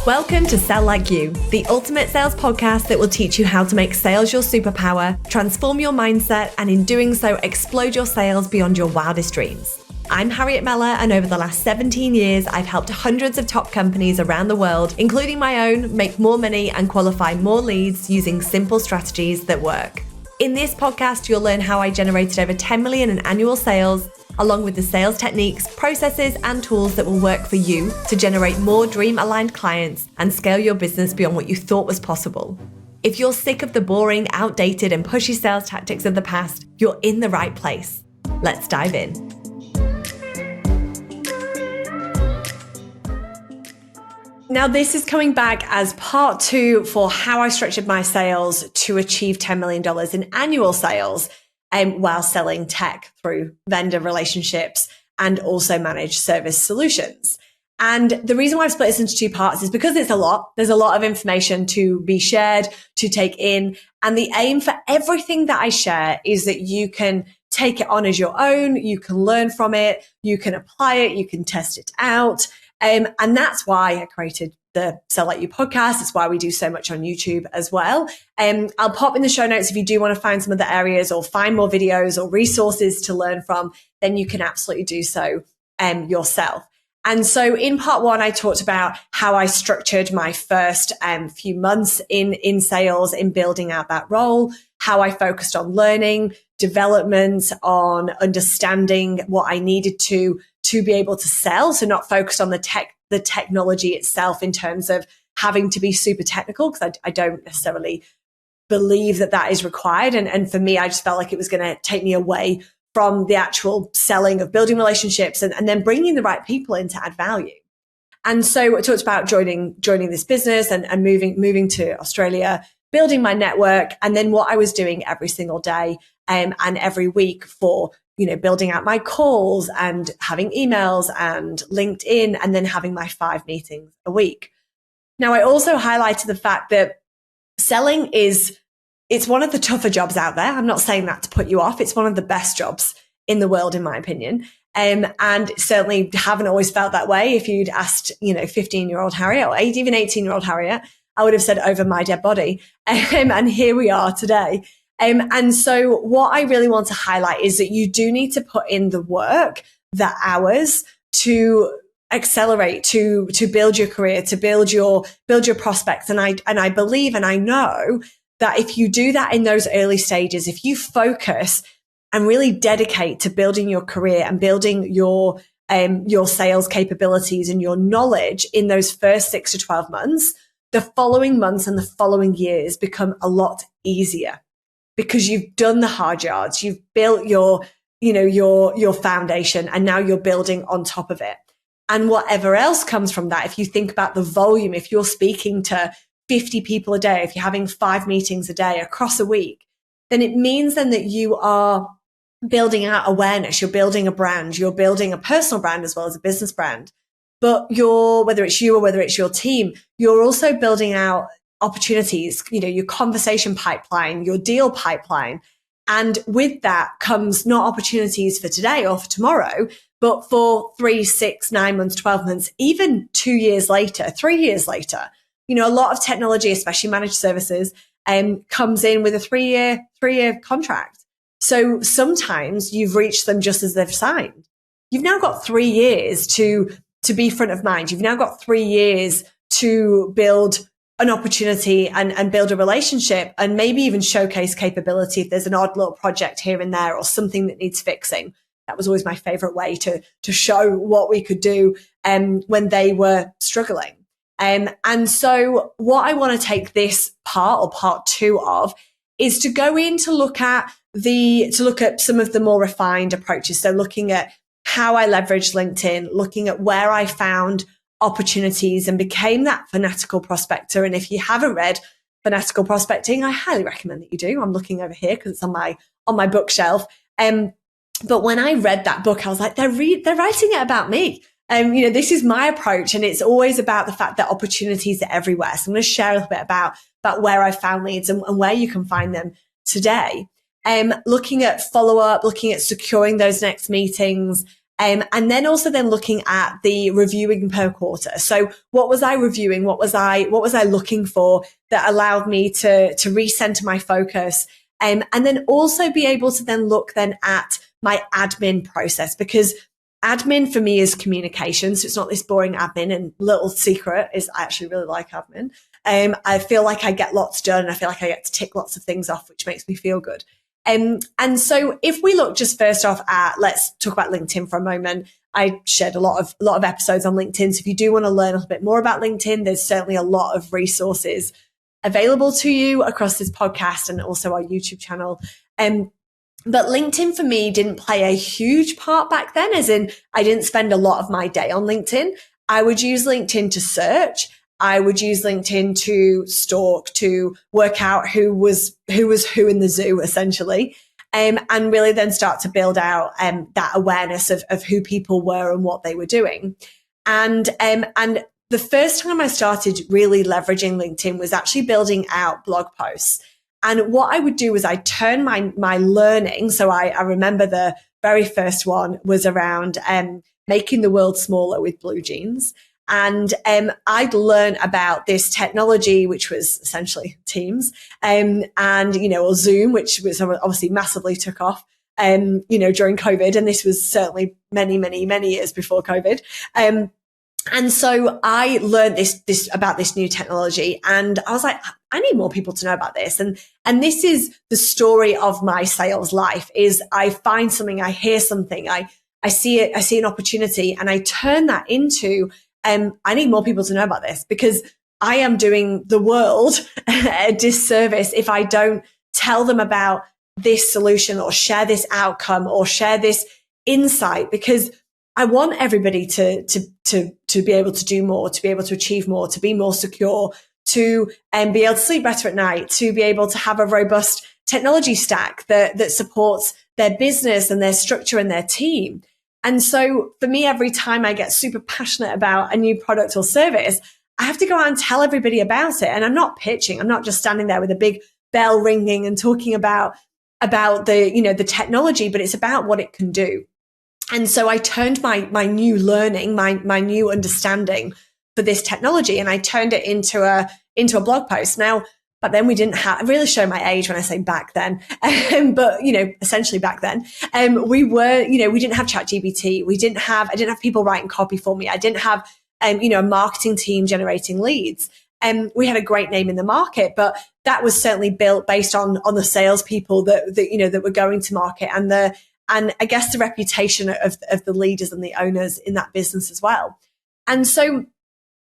Welcome to Sell Like You, the ultimate sales podcast that will teach you how to make sales your superpower, transform your mindset, and in doing so, explode your sales beyond your wildest dreams. I'm Harriet Meller, and over the last 17 years, I've helped hundreds of top companies around the world, including my own, make more money and qualify more leads using simple strategies that work. In this podcast, you'll learn how I generated over 10 million in annual sales, along with the sales techniques, processes, and tools that will work for you to generate more dream-aligned clients and scale your business beyond what you thought was possible. If you're sick of the boring, outdated, and pushy sales tactics of the past, you're in the right place. Let's dive in. Now, this is coming back as part 2 for how I structured my sales to achieve $10 million in annual sales while selling tech through vendor relationships and also managed service solutions. And the reason why I've split this into 2 parts is because it's a lot. There's a lot of information to be shared, to take in. And the aim for everything that I share is that you can take it on as your own. You can learn from it. You can apply it. You can test it out. And that's why I created the Sell Like You podcast. It's why we do so much on YouTube as well. I'll pop in the show notes if you do want to find some other areas or find more videos or resources to learn from, then you can absolutely do so yourself. And so in part 1, I talked about how I structured my first few months in sales, in building out that role, how I focused on learning, development, on understanding what I needed to be able to sell. So not focused on the technology itself in terms of having to be super technical, because I don't necessarily believe that is required. And for me, I just felt like it was going to take me away from the actual selling of building relationships and then bringing the right people in to add value. And so I talked about joining this business and moving to Australia, building my network, and then what I was doing every single day and every week for building out my calls and having emails and LinkedIn, and then having my 5 meetings a week. Now, I also highlighted the fact that selling it's one of the tougher jobs out there. I'm not saying that to put you off. It's one of the best jobs in the world, in my opinion. And certainly haven't always felt that way. If you'd asked, 15-year-old Harriet or even 18-year-old Harriet, I would have said over my dead body. And here we are today. And so what I really want to highlight is that you do need to put in the work, the hours to accelerate, to build your career, to build your prospects. And I believe, and I know that if you do that in those early stages, if you focus and really dedicate to building your career and building your sales capabilities and your knowledge in those first 6 to 12 months, the following months and the following years become a lot easier. Because you've done the hard yards, you've built your foundation, and now you're building on top of it. And whatever else comes from that, if you think about the volume, if you're speaking to 50 people a day, if you're having 5 meetings a day across a week, then it means then that you are building out awareness, you're building a brand, you're building a personal brand as well as a business brand. But whether it's you or whether it's your team, you're also building out opportunities, your conversation pipeline, your deal pipeline. And with that comes not opportunities for today or for tomorrow, but for 3, 6, 9 months, 12 months, even 2 years later, 3 years later. A lot of technology, especially managed services, comes in with a 3-year contract. So sometimes you've reached them just as they've signed. You've now got 3 years to be front of mind. You've now got 3 years to build an opportunity and build a relationship, and maybe even showcase capability if there's an odd little project here and there or something that needs fixing. That was always my favorite way to show what we could do when they were struggling. And so what I want to take this part 2 of is to go in to look at some of the more refined approaches. So looking at how I leveraged LinkedIn, looking at where I found opportunities and became that fanatical prospector. And if you haven't read Fanatical Prospecting, I highly recommend that you do. I'm looking over here because it's on my bookshelf. But when I read that book, I was like, they're writing it about me. This is my approach, and it's always about the fact that opportunities are everywhere. So I'm going to share a little bit about where I found leads and where you can find them today. Looking at follow-up, looking at securing those next meetings, And then also then looking at the reviewing per quarter. So what was I reviewing? What was I looking for that allowed me to recenter my focus? And then also be able to then look then at my admin process, because admin for me is communication. So it's not this boring admin. And little secret is I actually really like admin. I feel like I get lots done. I feel like I get to tick lots of things off, which makes me feel good. And so if we look just first off at, let's talk about LinkedIn for a moment. I shared a lot of episodes on LinkedIn. So if you do want to learn a little bit more about LinkedIn, there's certainly a lot of resources available to you across this podcast and also our YouTube channel. But LinkedIn for me didn't play a huge part back then, as in I didn't spend a lot of my day on LinkedIn. I would use LinkedIn to search. I would use LinkedIn to stalk, to work out who was who in the zoo, essentially, and really then start to build out that awareness of who people were and what they were doing. And the first time I started really leveraging LinkedIn was actually building out blog posts. And what I would do was I'd turn my learning. So I remember the very first one was around making the world smaller with blue jeans. And I'd learn about this technology, which was essentially Teams, or Zoom, which was obviously massively took off, during COVID. And this was certainly many, many, many years before COVID. And so I learned this about this new technology, and I was like, I need more people to know about this. And this is the story of my sales life: is I find something, I hear something, I see it, I see an opportunity, and I turn that into, I need more people to know about this, because I am doing the world a disservice if I don't tell them about this solution or share this outcome or share this insight, because I want everybody to be able to do more, to be able to achieve more, to be more secure, to be able to sleep better at night, to be able to have a robust technology stack that supports their business and their structure and their team. And so for me, every time I get super passionate about a new product or service, I have to go out and tell everybody about it. And I'm not pitching. I'm not just standing there with a big bell ringing and talking about the technology, but it's about what it can do. And so I turned my new learning, my new understanding for this technology, and I turned it into a blog post. Now, but then we didn't have, I really show my age when I say back then, but essentially back then, we didn't have ChatGPT. I didn't have people writing copy for me. I didn't have, a marketing team generating leads. We had a great name in the market, but that was certainly built based on the salespeople that were going to market, and I guess the reputation of the leaders and the owners in that business as well. And so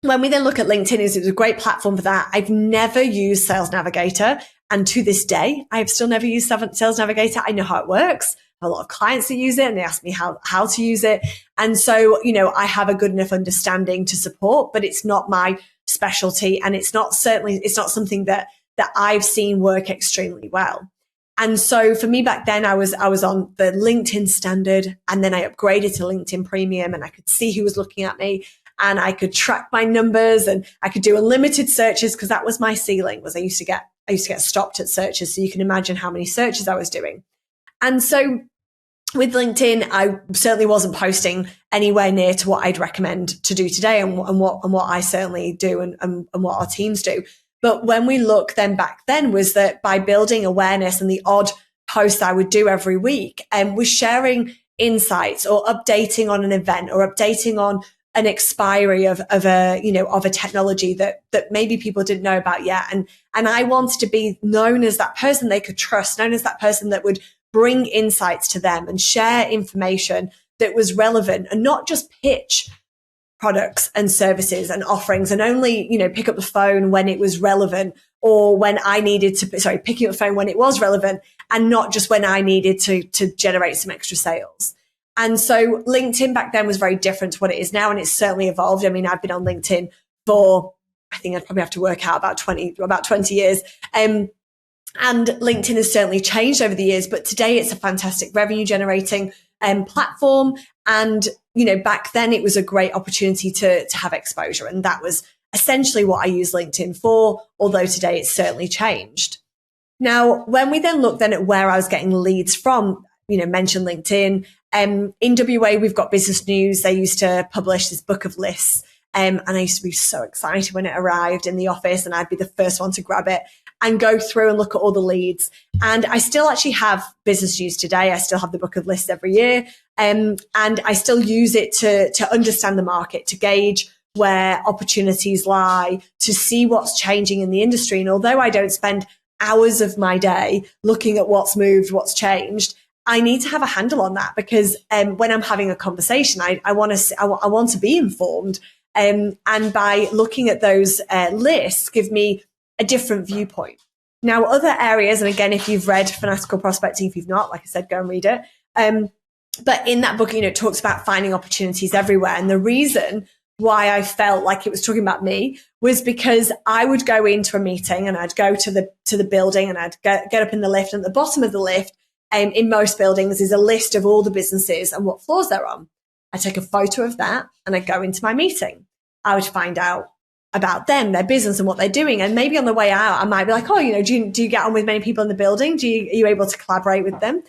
when we then look at LinkedIn, it was a great platform for that. I've never used Sales Navigator. And to this day, I've still never used Sales Navigator. I know how it works. I have a lot of clients that use it, and they ask me how to use it. And so, I have a good enough understanding to support, but it's not my specialty. And it's not something that I've seen work extremely well. And so for me back then, I was on the LinkedIn standard, and then I upgraded to LinkedIn Premium, and I could see who was looking at me, and I could track my numbers, and I could do unlimited searches, because that was my ceiling. Was I used to get stopped at searches. So you can imagine how many searches I was doing. And so with LinkedIn, I certainly wasn't posting anywhere near to what I'd recommend to do today, and what I certainly do, and what our teams do. But when we look then back then, was that by building awareness, and the odd post I would do every week, and was sharing insights or updating on an event or updating on an expiry of a technology that maybe people didn't know about yet. And I wanted to be known as that person they could trust, known as that person that would bring insights to them and share information that was relevant, and not just pitch products and services and offerings, and only, pick up the phone when it was relevant, or when I needed to, picking up the phone when it was relevant, and not just when I needed to generate some extra sales. And so LinkedIn back then was very different to what it is now. And it's certainly evolved. I mean, I've been on LinkedIn for, I think I'd probably have to work out about 20 years. And LinkedIn has certainly changed over the years, but today it's a fantastic revenue generating platform. And, back then it was a great opportunity to have exposure. And that was essentially what I use LinkedIn for, although today it's certainly changed. Now, when we then look then at where I was getting leads from, mentioned LinkedIn, In WA, we've got Business News. They used to publish this book of lists. And I used to be so excited when it arrived in the office, and I'd be the first one to grab it and go through and look at all the leads. And I still actually have Business News today. I still have the book of lists every year. And I still use it to understand the market, to gauge where opportunities lie, to see what's changing in the industry. And although I don't spend hours of my day looking at what's moved, what's changed, I need to have a handle on that, because when I'm having a conversation, I want to be informed. And by looking at those lists, give me a different viewpoint. Now, other areas, and again, if you've read Fanatical Prospecting, if you've not, like I said, go and read it. But in that book, it talks about finding opportunities everywhere. And the reason why I felt like it was talking about me was because I would go into a meeting and I'd go to the building, and I'd get up in the lift, and at the bottom of the lift, in most buildings, is a list of all the businesses and what floors they're on. I take a photo of that and I go into my meeting. I would find out about them, their business, and what they're doing. And maybe on the way out, I might be like, oh, do you get on with many people in the building? Are you able to collaborate with them?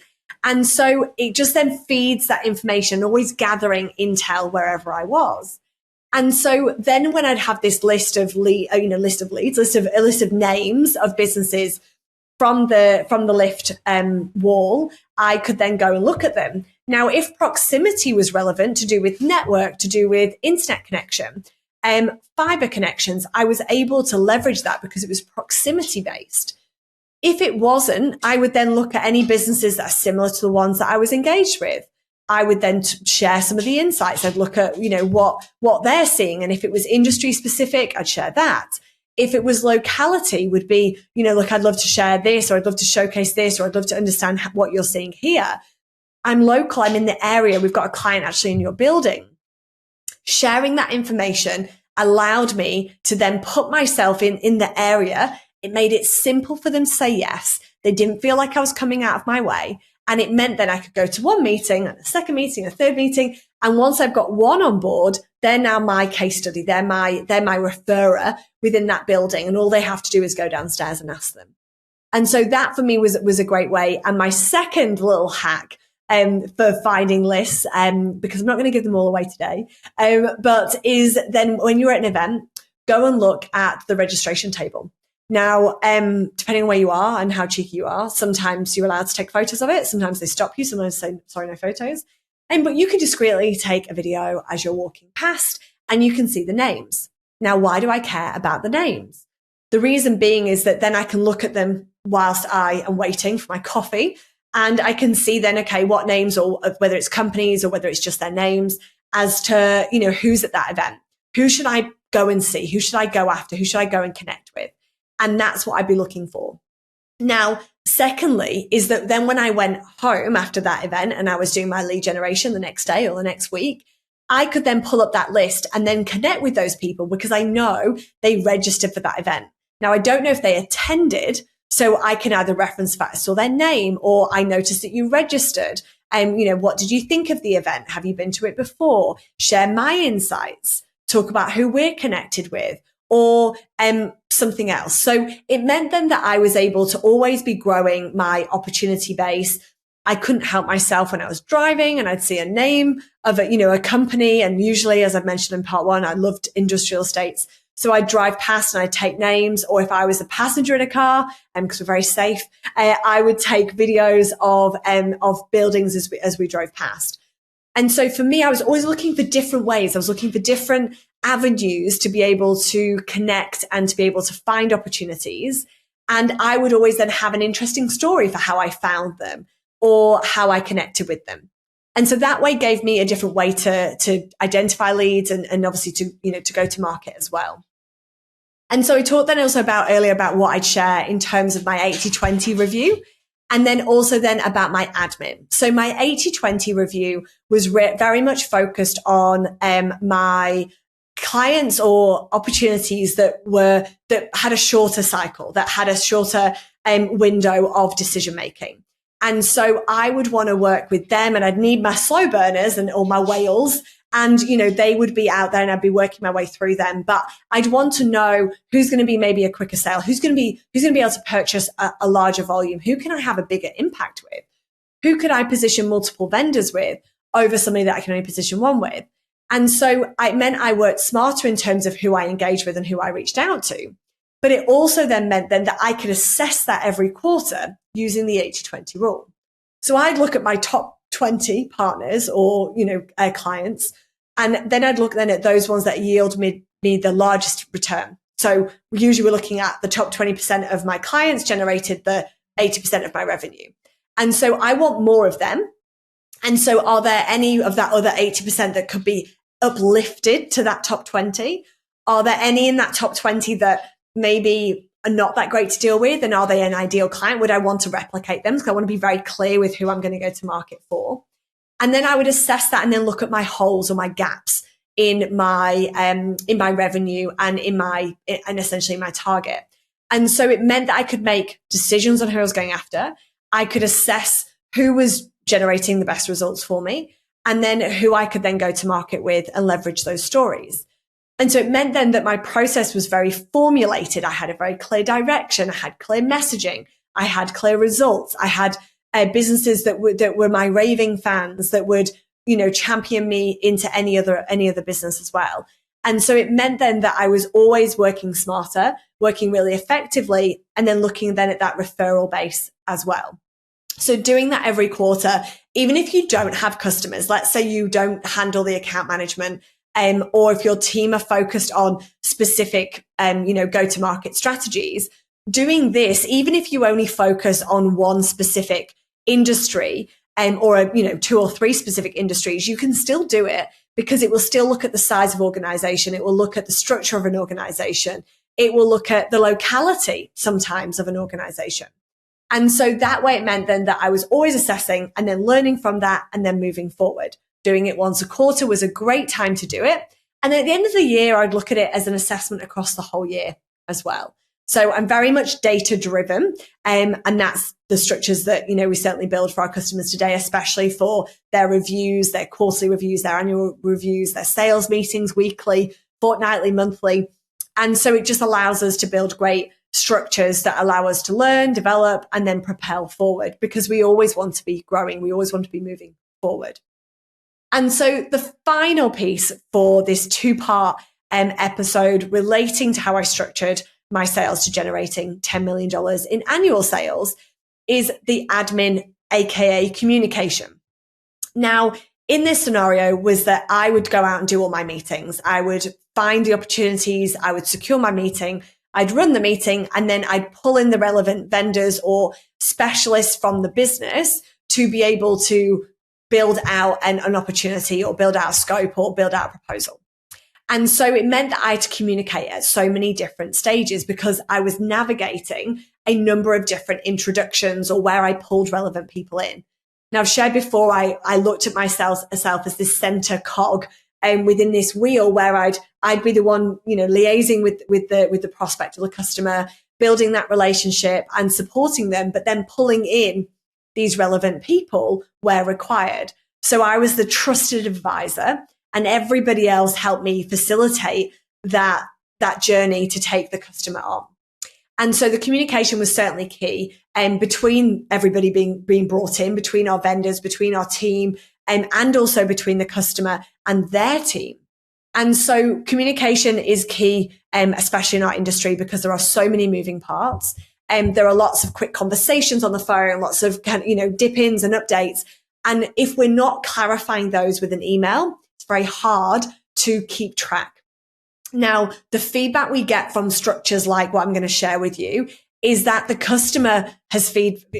And so it just then feeds that information, always gathering intel wherever I was. And so then when I'd have this list of list of names of businesses from the lift wall, I could then go and look at them. Now, if proximity was relevant, to do with network, to do with internet connection, fiber connections, I was able to leverage that because it was proximity based. If it wasn't, I would then look at any businesses that are similar to the ones that I was engaged with. I would then share some of the insights. I'd look at, what they're seeing. And if it was industry specific, I'd share that. If it was locality, would be, look, I'd love to share this, or I'd love to showcase this, or I'd love to understand what you're seeing here. I'm local. I'm in the area. We've got a client actually in your building. Sharing that information allowed me to then put myself in the area. It made it simple for them to say yes. They didn't feel like I was coming out of my way. And it meant that I could go to one meeting, a second meeting, a third meeting. And once I've got one on board, they're now my case study. They're my referrer within that building. And all they have to do is go downstairs and ask them. And so that for me was a great way. And my second little hack for finding lists, because I'm not going to give them all away today, but is then when you're at an event, go and look at the registration table. Now, depending on where you are and how cheeky you are, sometimes you're allowed to take photos of it. Sometimes they stop you. Sometimes say, sorry, no photos. But you can discreetly take a video as you're walking past, and you can see the names. Now, why do I care about the names? The reason being is that then I can look at them whilst I am waiting for my coffee, and I can see then, okay, what names, or whether it's companies or whether it's just their names, as to, who's at that event. Who should I go and see? Who should I go after? Who should I go and connect with? And that's what I'd be looking for. Now, secondly, is that then when I went home after that event and I was doing my lead generation the next day or the next week, I could then pull up that list and then connect with those people, because I know they registered for that event. Now, I don't know if they attended, so I can either reference that I saw their name, or I noticed that you registered. What did you think of the event? Have you been to it before? Share my insights, talk about who we're connected with, or something else. So it meant then that I was able to always be growing my opportunity base. I couldn't help myself when I was driving and I'd see a name of a company. And usually, as I've mentioned in part one, I loved industrial estates. So I'd drive past and I'd take names, or if I was a passenger in a car, because we're very safe, I would take videos of buildings as we drove past. And so for me, I was always looking for different ways. I was looking for different avenues to be able to connect and to be able to find opportunities. And I would always then have an interesting story for how I found them or how I connected with them. And so that way gave me a different way to identify leads and obviously to go to market as well. And so I talked then also earlier about what I'd share in terms of my 80-20 review. And then also then about my admin. So my 80-20 review was very much focused on my clients or opportunities that had a shorter cycle, that had a shorter window of decision making. And so I would want to work with them, and I'd need my slow burners or my whales. And, they would be out there and I'd be working my way through them. But I'd want to know who's going to be maybe a quicker sale, who's going to be able to purchase a larger volume, who can I have a bigger impact with? who could I position multiple vendors with over somebody that I can only position one with? And so it meant I worked smarter in terms of who I engaged with and who I reached out to. But it also then meant then that I could assess that every quarter using the 80-20 rule. So I'd look at my top 20 partners or, clients, and then I'd look then at those ones that yield me the largest return. So usually we're looking at the top 20% of my clients generated the 80% of my revenue. And so I want more of them. And so are there any of that other 80% that could be uplifted to that top 20? Are there any in that top 20 that maybe are not that great to deal with? And are they an ideal client? Would I want to replicate them? Because I want to be very clear with who I'm going to go to market for. And then I would assess that and then look at my holes or my gaps in my revenue and and essentially my target. And so it meant that I could make decisions on who I was going after. I could assess who was generating the best results for me, and then who I could then go to market with and leverage those stories. And so it meant then that my process was very formulated. I had a very clear direction. I had clear messaging. I had clear results. I had businesses that were my raving fans that would, champion me into any other business as well. And so it meant then that I was always working smarter, working really effectively, and then looking then at that referral base as well. So doing that every quarter, even if you don't have customers, let's say you don't handle the account management, or if your team are focused on specific, go-to-market strategies, doing this, even if you only focus on one specific industry, or 2 or 3 specific industries, you can still do it because it will still look at the size of organization. It will look at the structure of an organization. It will look at the locality sometimes of an organization. And so that way it meant then that I was always assessing and then learning from that and then moving forward. Doing it once a quarter was a great time to do it. And at the end of the year, I'd look at it as an assessment across the whole year as well. So I'm very much data driven. And that's the structures that, we certainly build for our customers today, especially for their reviews, their quarterly reviews, their annual reviews, their sales meetings, weekly, fortnightly, monthly. And so it just allows us to build great structures that allow us to learn, develop, and then propel forward, because we always want to be growing. We always want to be moving forward. And so the final piece for this 2-part episode relating to how I structured my sales to generating $10 million in annual sales is the admin, aka communication. Now, in this scenario was that I would go out and do all my meetings. I would find the opportunities. I would secure my meeting. I'd run the meeting, and then I'd pull in the relevant vendors or specialists from the business to be able to build out an opportunity or build out a scope or build out a proposal. And so it meant that I had to communicate at so many different stages because I was navigating a number of different introductions or where I pulled relevant people in. Now, I've shared before, I looked at myself as this center cog within this wheel where I'd be the one, liaising with the prospect or the customer, building that relationship and supporting them, but then pulling in these relevant people where required. So I was the trusted advisor, and everybody else helped me facilitate that journey to take the customer on. And so the communication was certainly key, between everybody being brought in, between our vendors, between our team, and also between the customer and their team. And so communication is key, especially in our industry, because there are so many moving parts. There are lots of quick conversations on the phone, lots of dip-ins and updates. And if we're not clarifying those with an email, it's very hard to keep track. Now, the feedback we get from structures like what I'm going to share with you is that the customer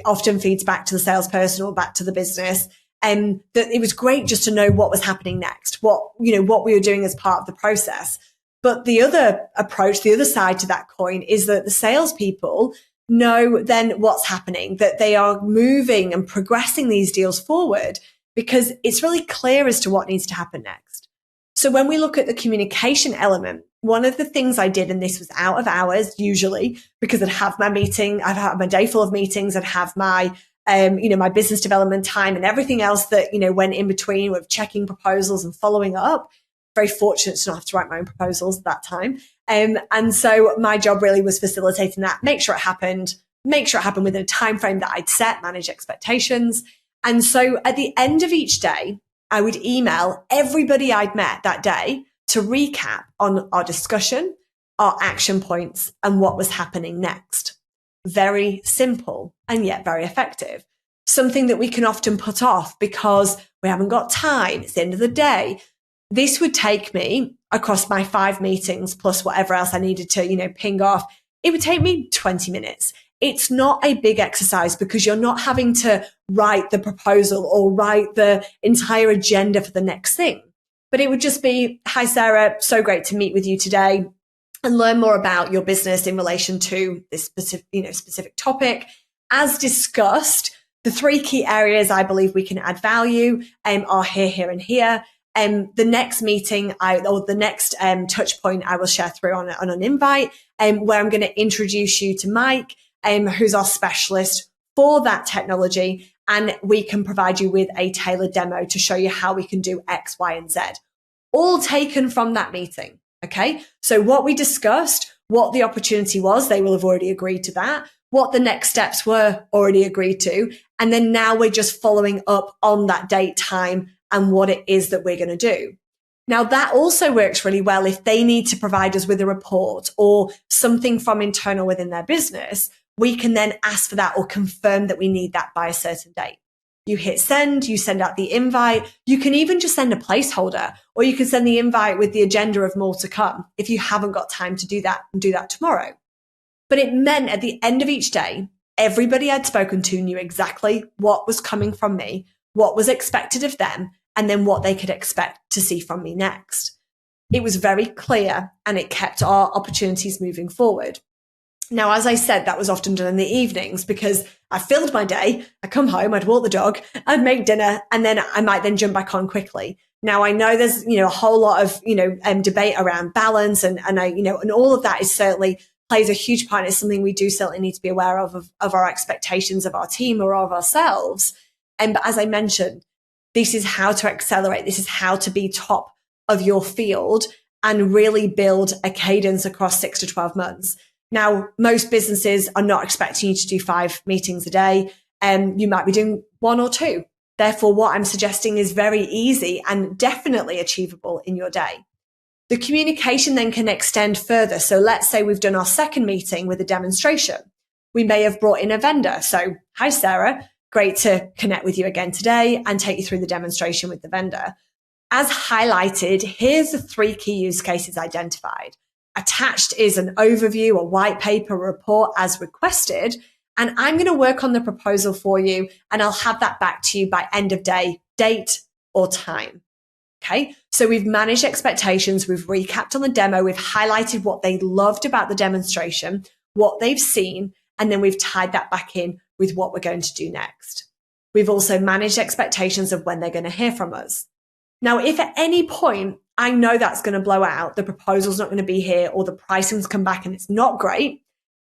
often feeds back to the salesperson or back to the business, and that it was great just to know what was happening next, what we were doing as part of the process. But the other approach, the other side to that coin, is that the salespeople know then what's happening, that they are moving and progressing these deals forward because it's really clear as to what needs to happen next. So when we look at the communication element, one of the things I did, and this was out of hours usually, because I'd have my meeting, I'd have my day full of meetings, I'd have my my business development time and everything else that, went in between with checking proposals and following up. Very fortunate to not have to write my own proposals at that time. And so my job really was facilitating that, make sure it happened within a time frame that I'd set, manage expectations. And so at the end of each day, I would email everybody I'd met that day to recap on our discussion, our action points, and what was happening next. Very simple and yet very effective. Something that we can often put off because we haven't got time. It's the end of the day. This would take me across my 5 meetings plus whatever else I needed to, ping off. It would take me 20 minutes. It's not a big exercise because you're not having to write the proposal or write the entire agenda for the next thing. But it would just be, hi, Sarah, so great to meet with you today and learn more about your business in relation to this specific topic. As discussed, the 3 key areas I believe we can add value are here, here, and here. The next meeting the next touch point I will share through on an invite where I'm going to introduce you to Mike, who's our specialist for that technology. And we can provide you with a tailored demo to show you how we can do X, Y, and Z. All taken from that meeting. Okay. So what we discussed, what the opportunity was, they will have already agreed to that. What the next steps were already agreed to. And then now we're just following up on that date, time, and what it is that we're going to do. Now that also works really well if they need to provide us with a report or something from internal within their business. We can then ask for that or confirm that we need that by a certain date. You hit send, you send out the invite. You can even just send a placeholder, or you can send the invite with the agenda of more to come if you haven't got time to do that and do that tomorrow. But it meant at the end of each day, everybody I'd spoken to knew exactly what was coming from me, what was expected of them, and then what they could expect to see from me next. It was very clear and it kept our opportunities moving forward. Now, as I said, that was often done in the evenings because I filled my day. I'd come home, I'd walk the dog, I'd make dinner, and then I might then jump back on quickly. Now, I know there's, a whole lot of, debate around balance and all of that is certainly plays a huge part. It's something we do certainly need to be aware of our expectations of our team or of ourselves. But as I mentioned, this is how to accelerate. This is how to be top of your field and really build a cadence across 6 to 12 months. Now, most businesses are not expecting you to do 5 meetings a day. You might be doing 1 or 2. Therefore, what I'm suggesting is very easy and definitely achievable in your day. The communication then can extend further. So let's say we've done our second meeting with a demonstration. We may have brought in a vendor. So, hi, Sarah. Great to connect with you again today and take you through the demonstration with the vendor. As highlighted, here's the 3 key use cases identified. Attached is an overview, a white paper, a report as requested. And I'm going to work on the proposal for you and I'll have that back to you by end of day, date or time. Okay. So we've managed expectations. We've recapped on the demo. We've highlighted what they loved about the demonstration, what they've seen, and then we've tied that back in with what we're going to do next. We've also managed expectations of when they're going to hear from us. Now, if at any point I know that's going to blow out, the proposal's not going to be here or the pricing's come back and it's not great,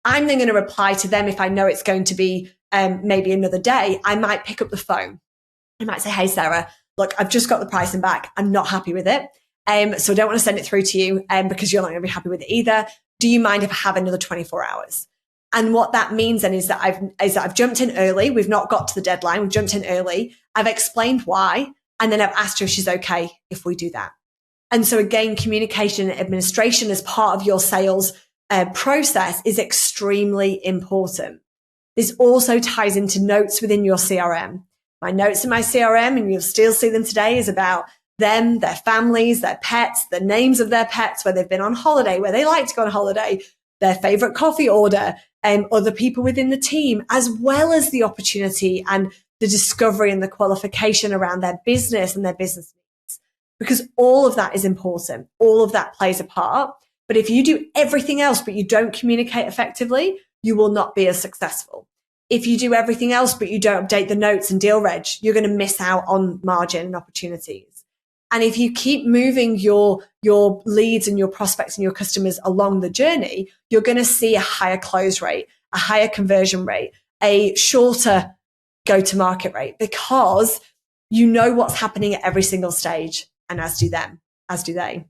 I'm then going to reply to them. If I know it's going to be maybe another day, I might pick up the phone. I might say, hey, Sarah, look, I've just got the pricing back. I'm not happy with it. So I don't want to send it through to you because you're not going to be happy with it either. Do you mind if I have another 24 hours? And what that means then is that I've jumped in early. We've not got to the deadline. We've jumped in early. I've explained why. And then I've asked her if she's okay if we do that. And so again, communication and administration as part of your sales process is extremely important. This also ties into notes within your CRM. My notes in my CRM, and you'll still see them today, is about them, their families, their pets, the names of their pets, where they've been on holiday, where they like to go on holiday, their favorite coffee order, other people within the team, as well as the opportunity and the discovery and the qualification around their business and their business needs. Because all of that is important. All of that plays a part. But if you do everything else, but you don't communicate effectively, you will not be as successful. If you do everything else, but you don't update the notes and deal reg, you're going to miss out on margin and opportunities. And if you keep moving your leads and your prospects and your customers along the journey, you're going to see a higher close rate, a higher conversion rate, a shorter go-to-market rate, because you know what's happening at every single stage, and as do they.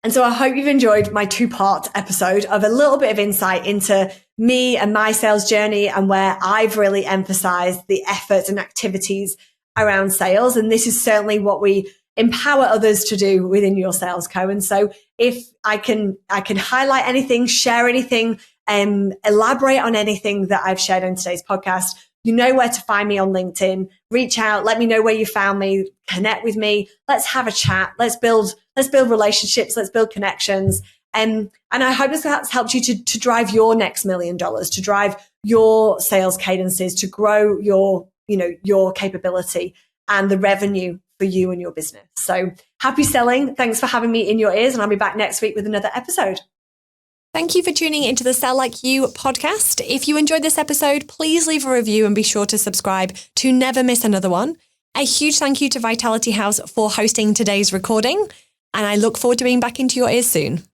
And so I hope you've enjoyed my 2-part episode of a little bit of insight into me and my sales journey and where I've really emphasized the efforts and activities around sales. And this is certainly what we empower others to do within Your Sales Co. And so if I can highlight anything, share anything, elaborate on anything that I've shared in today's podcast, you know where to find me on LinkedIn. Reach out, let me know where you found me, connect with me. Let's have a chat. Let's build relationships. Let's build connections. And I hope that's helped you to drive your next $1 million, to drive your sales cadences, to grow your capability and the revenue for you and your business. So happy selling. Thanks for having me in your ears. And I'll be back next week with another episode. Thank you for tuning into the Sell Like You podcast. If you enjoyed this episode, please leave a review and be sure to subscribe to never miss another one. A huge thank you to Vitality House for hosting today's recording. And I look forward to being back into your ears soon.